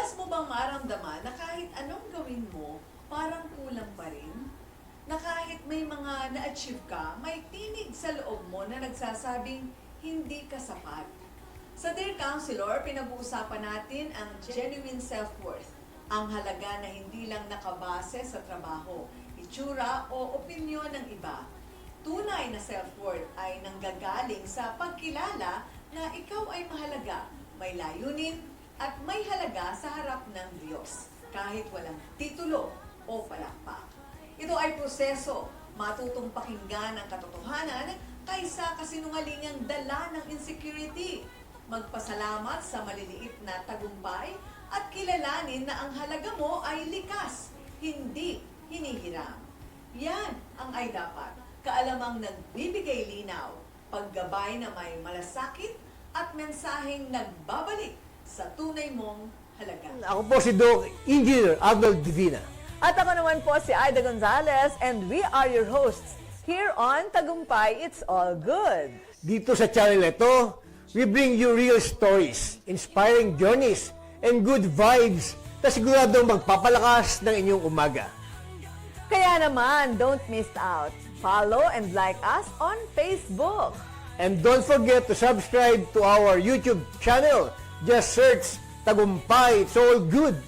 Madalas mo bang maramdaman na kahit anong gawin mo, parang kulang pa rin? Na kahit may mga na-achieve ka, may tinig sa loob mo na nagsasabing hindi ka sapat? Sa Dear Counselor, pinag-uusapan natin ang genuine self-worth. Ang halaga na hindi lang nakabase sa trabaho, itsura o opinyon ng iba. Tunay na self-worth ay nanggagaling sa pagkilala na ikaw ay mahalaga, may layunin, at may halaga sa harap ng Diyos, kahit walang titulo o palakpak. Ito ay proseso, matutong pakinggan ang katotohanan kaysa kasinungalingang dala ng insecurity. Magpasalamat sa maliliit na tagumpay at kilalanin na ang halaga mo ay likas, hindi hinihiram. Yan ang ay dapat, kaalamang nagbibigay linaw, paggabay na may malasakit at mensaheng nagbabalik sa tunay mong halaga. Ako po si Doc Engineer Arnold Divina. At ako naman po si Aida Gonzalez and we are your hosts here on Tagumpay It's All Good. Dito sa channel ito, we bring you real stories, inspiring journeys, and good vibes na siguradong magpapalakas ng inyong umaga. Kaya naman, don't miss out. Follow and like us on Facebook. And don't forget to subscribe to our YouTube channel. Just search Tagumpay It's All Good.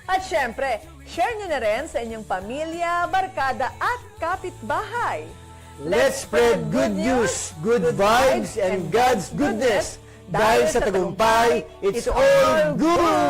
At syempre, share nyo na rin sa inyong pamilya, barkada at kapitbahay. Let's spread good news, good vibes, and God's goodness. Dahil sa Tagumpay, it's all good!